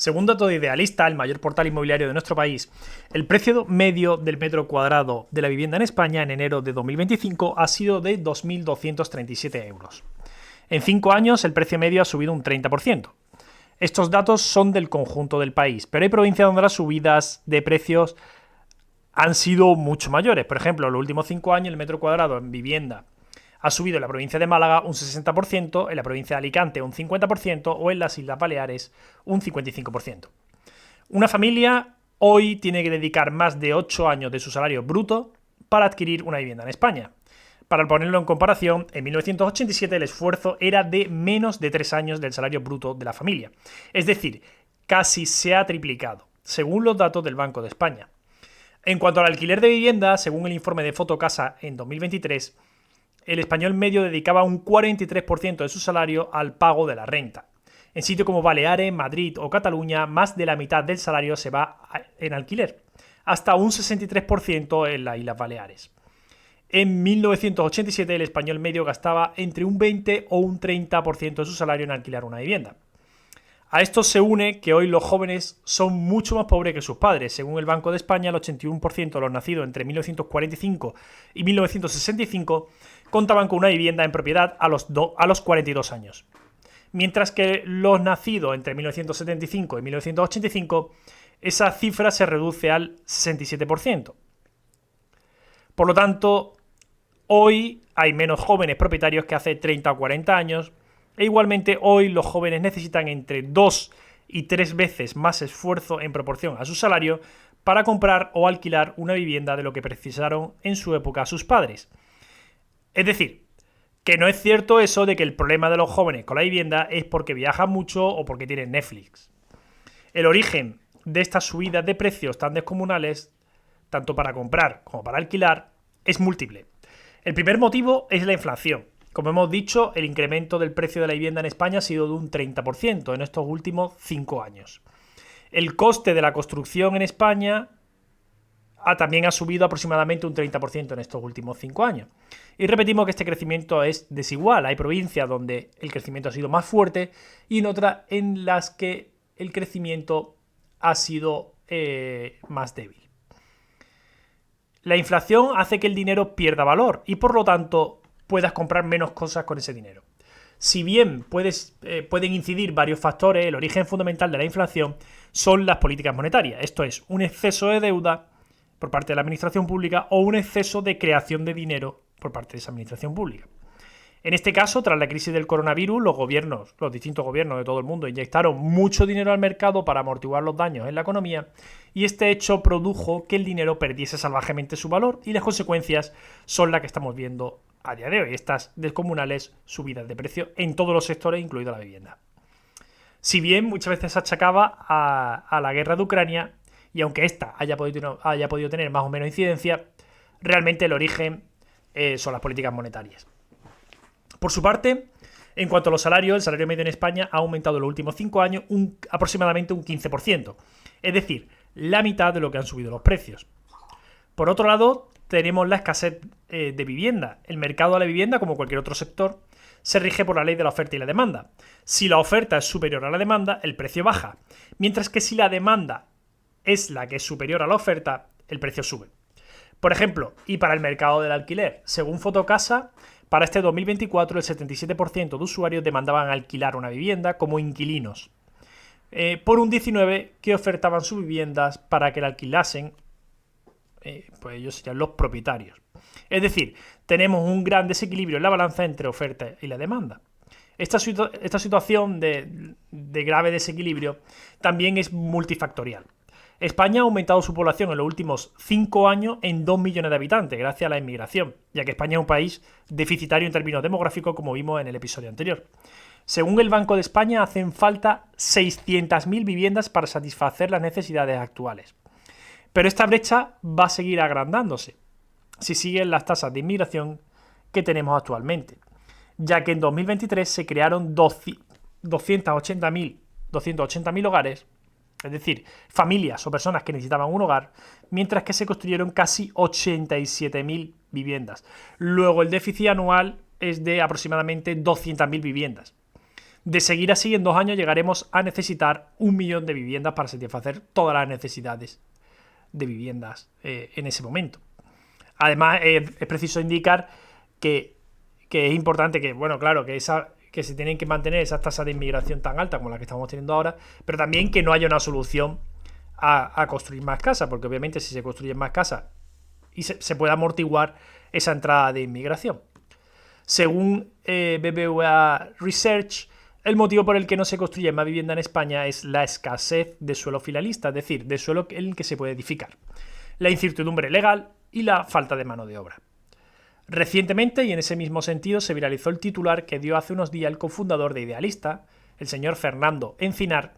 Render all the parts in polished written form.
Según datos de Idealista, el mayor portal inmobiliario de nuestro país, el precio medio del metro cuadrado de la vivienda en España en enero de 2025 ha sido de 2.237 euros. En 5 años, el precio medio ha subido un 30%. Estos datos son del conjunto del país, pero hay provincias donde las subidas de precios han sido mucho mayores. Por ejemplo, en los últimos 5 años, el metro cuadrado en vivienda ha subido en la provincia de Málaga un 60%, en la provincia de Alicante un 50% o en las Islas Baleares un 55%. Una familia hoy tiene que dedicar más de 8 años de su salario bruto para adquirir una vivienda en España. Para ponerlo en comparación, en 1987 el esfuerzo era de menos de 3 años del salario bruto de la familia. Es decir, casi se ha triplicado, según los datos del Banco de España. En cuanto al alquiler de vivienda, según el informe de Fotocasa en 2023, el español medio dedicaba un 43% de su salario al pago de la renta. En sitios como Baleares, Madrid o Cataluña, más de la mitad del salario se va en alquiler, hasta un 63% en las Islas Baleares. En 1987 el español medio gastaba entre un 20 o un 30% de su salario en alquilar una vivienda. A esto se une que hoy los jóvenes son mucho más pobres que sus padres. Según el Banco de España, el 81% de los nacidos entre 1945 y 1965 contaban con una vivienda en propiedad a los 42 años. Mientras que los nacidos entre 1975 y 1985, esa cifra se reduce al 67%. Por lo tanto, hoy hay menos jóvenes propietarios que hace 30 o 40 años, e igualmente hoy los jóvenes necesitan entre 2 y 3 veces más esfuerzo en proporción a su salario para comprar o alquilar una vivienda de lo que precisaron en su época sus padres. Es decir, que no es cierto eso de que el problema de los jóvenes con la vivienda es porque viajan mucho o porque tienen Netflix. El origen de estas subidas de precios tan descomunales, tanto para comprar como para alquilar, es múltiple. El primer motivo es la inflación. Como hemos dicho, el incremento del precio de la vivienda en España ha sido de un 30% en estos últimos 5 años. El coste de la construcción en España también ha subido aproximadamente un 30% en estos últimos 5 años. Y repetimos que este crecimiento es desigual. Hay provincias donde el crecimiento ha sido más fuerte y en otras en las que el crecimiento ha sido más débil. La inflación hace que el dinero pierda valor y por lo tanto puedas comprar menos cosas con ese dinero. Si bien pueden incidir varios factores, el origen fundamental de la inflación son las políticas monetarias. Esto es, un exceso de deuda por parte de la administración pública o un exceso de creación de dinero por parte de esa administración pública. En este caso, tras la crisis del coronavirus, los distintos gobiernos de todo el mundo inyectaron mucho dinero al mercado para amortiguar los daños en la economía y este hecho produjo que el dinero perdiese salvajemente su valor y las consecuencias son las que estamos viendo a día de hoy, estas descomunales subidas de precio en todos los sectores, incluida la vivienda. Si bien muchas veces se achacaba a la guerra de Ucrania, y aunque esta haya podido tener más o menos incidencia, realmente el origen son las políticas monetarias. Por su parte, en cuanto a los salarios, el salario medio en España ha aumentado en los últimos 5 años aproximadamente un 15%, es decir, la mitad de lo que han subido los precios. Por otro lado, tenemos la escasez de vivienda. El mercado de la vivienda, como cualquier otro sector, se rige por la ley de la oferta y la demanda. Si la oferta es superior a la demanda, el precio baja, mientras que si la demanda es la que es superior a la oferta, el precio sube. Por ejemplo, y para el mercado del alquiler, según Fotocasa, para este 2024 el 77% de usuarios demandaban alquilar una vivienda como inquilinos, por un 19% que ofertaban sus viviendas para que la alquilasen, pues ellos serían los propietarios. Es decir, tenemos un gran desequilibrio en la balanza entre oferta y la demanda. Esta situación de grave desequilibrio también es multifactorial. España ha aumentado su población en los últimos 5 años en 2 millones de habitantes gracias a la inmigración, ya que España es un país deficitario en términos demográficos, como vimos en el episodio anterior. Según el Banco de España, hacen falta 600.000 viviendas para satisfacer las necesidades actuales. Pero esta brecha va a seguir agrandándose si siguen las tasas de inmigración que tenemos actualmente, ya que en 2023 se crearon 280.000 hogares, es decir, familias o personas que necesitaban un hogar, mientras que se construyeron casi 87.000 viviendas. Luego el déficit anual es de aproximadamente 200.000 viviendas. De seguir así, en 2 años llegaremos a necesitar 1 millón de viviendas para satisfacer todas las necesidades de viviendas en ese momento. Además, es preciso indicar que es importante que, bueno, claro, que se tienen que mantener esas tasas de inmigración tan altas como las que estamos teniendo ahora, pero también que no haya una solución a construir más casas, porque obviamente si se construyen más casas y se puede amortiguar esa entrada de inmigración. Según BBVA Research, el motivo por el que no se construye más vivienda en España es la escasez de suelo finalista, es decir, de suelo en el que se puede edificar, la incertidumbre legal y la falta de mano de obra. Recientemente, y en ese mismo sentido, se viralizó el titular que dio hace unos días el cofundador de Idealista, el señor Fernando Encinar,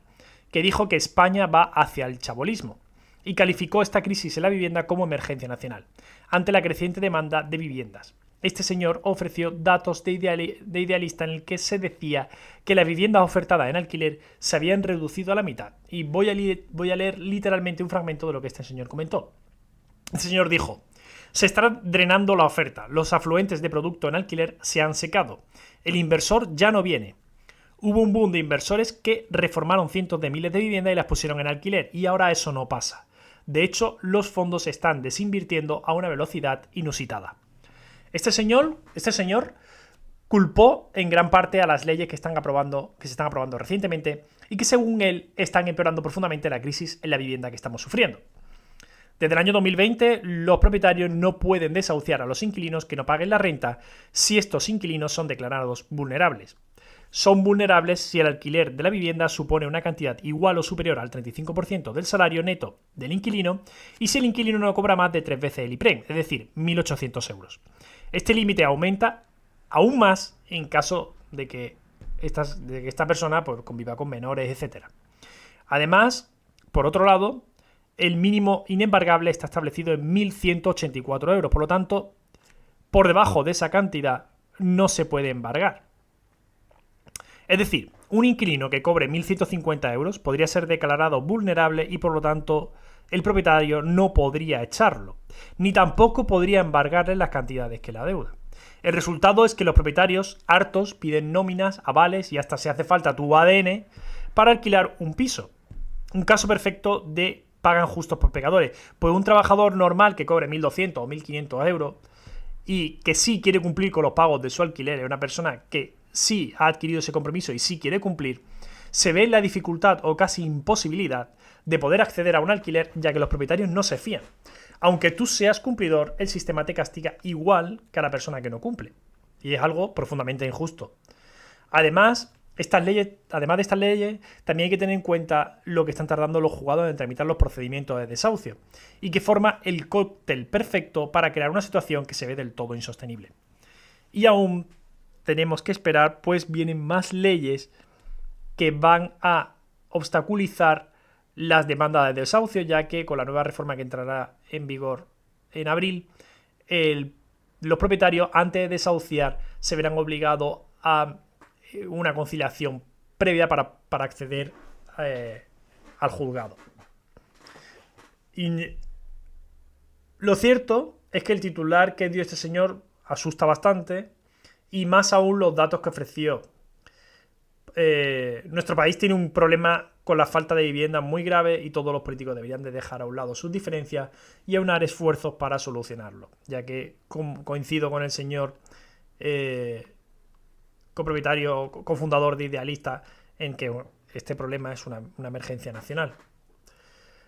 que dijo que España va hacia el chabolismo y calificó esta crisis en la vivienda como emergencia nacional, ante la creciente demanda de viviendas. Este señor ofreció datos de Idealista en el que se decía que las viviendas ofertadas en alquiler se habían reducido a la mitad. Y voy a leer literalmente un fragmento de lo que este señor comentó. El señor dijo: se está drenando la oferta, los afluentes de producto en alquiler se han secado, el inversor ya no viene. Hubo un boom de inversores que reformaron cientos de miles de viviendas y las pusieron en alquiler, y ahora eso no pasa. De hecho, los fondos están desinvirtiendo a una velocidad inusitada. Este señor culpó en gran parte a las leyes que se están aprobando recientemente y que, según él, están empeorando profundamente la crisis en la vivienda que estamos sufriendo. Desde el año 2020, los propietarios no pueden desahuciar a los inquilinos que no paguen la renta si estos inquilinos son declarados vulnerables. Son vulnerables si el alquiler de la vivienda supone una cantidad igual o superior al 35% del salario neto del inquilino y si el inquilino no cobra más de 3 veces el IPREN, es decir, 1.800 euros. Este límite aumenta aún más en caso de que esta persona pues, conviva con menores, etc. Además, por otro lado, el mínimo inembargable está establecido en 1.184 euros, por lo tanto, por debajo de esa cantidad no se puede embargar. Es decir, un inquilino que cobre 1.150 euros podría ser declarado vulnerable y, por lo tanto, el propietario no podría echarlo, ni tampoco podría embargarle las cantidades que le adeuda. El resultado es que los propietarios, hartos, piden nóminas, avales y hasta si hace falta tu ADN para alquilar un piso. Un caso perfecto de pagan justos por pecadores. Pues un trabajador normal que cobre 1.200 o 1.500 euros y que sí quiere cumplir con los pagos de su alquiler, es una persona que sí ha adquirido ese compromiso y sí quiere cumplir, se ve la dificultad o casi imposibilidad de poder acceder a un alquiler, ya que los propietarios no se fían. Aunque tú seas cumplidor, el sistema te castiga igual que a la persona que no cumple. Y es algo profundamente injusto. Además de estas leyes, también hay que tener en cuenta lo que están tardando los juzgados en tramitar los procedimientos de desahucio y que forma el cóctel perfecto para crear una situación que se ve del todo insostenible. Y aún tenemos que esperar, pues vienen más leyes que van a obstaculizar las demandas de desahucio, ya que con la nueva reforma que entrará en vigor en abril, los propietarios antes de desahuciar se verán obligados a una conciliación previa para acceder al juzgado. Y lo cierto es que el titular que dio este señor asusta bastante, y más aún los datos que ofreció. Nuestro país tiene un problema con la falta de vivienda muy grave y todos los políticos deberían de dejar a un lado sus diferencias y aunar esfuerzos para solucionarlo, ya que coincido con el señor copropietario, cofundador de Idealista, en que este problema es una emergencia nacional.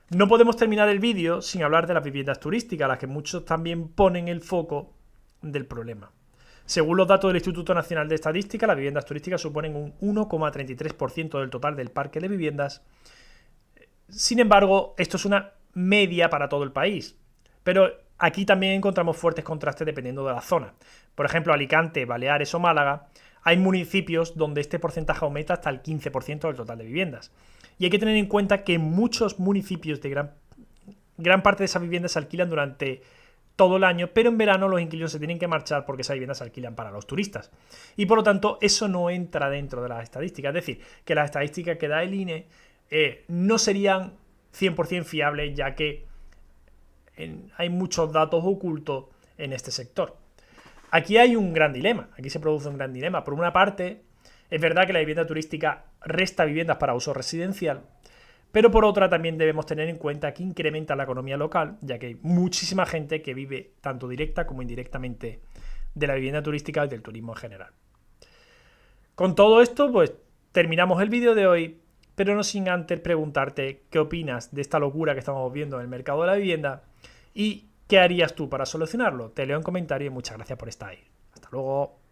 No podemos terminar el vídeo sin hablar de las viviendas turísticas, a las que muchos también ponen el foco del problema. Según los datos del Instituto Nacional de Estadística, las viviendas turísticas suponen un 1,33% del total del parque de viviendas. Sin embargo, esto es una media para todo el país. Pero aquí también encontramos fuertes contrastes dependiendo de la zona. Por ejemplo, Alicante, Baleares o Málaga, hay municipios donde este porcentaje aumenta hasta el 15% del total de viviendas. Y hay que tener en cuenta que en muchos municipios de gran parte de esas viviendas se alquilan durante todo el año, pero en verano los inquilinos se tienen que marchar porque esas viviendas se alquilan para los turistas. Y por lo tanto, eso no entra dentro de las estadísticas. Es decir, que las estadísticas que da el INE no serían 100% fiables, ya que hay muchos datos ocultos en este sector. Aquí hay un gran dilema, aquí se produce un gran dilema. Por una parte, Es verdad que la vivienda turística resta viviendas para uso residencial, pero por otra también debemos tener en cuenta que incrementa la economía local, ya que hay muchísima gente que vive tanto directa como indirectamente de la vivienda turística y del turismo en general. Con todo esto, pues terminamos el vídeo de hoy, pero no sin antes preguntarte qué opinas de esta locura que estamos viendo en el mercado de la vivienda y qué harías tú para solucionarlo. Te leo en comentarios y muchas gracias por estar ahí. Hasta luego.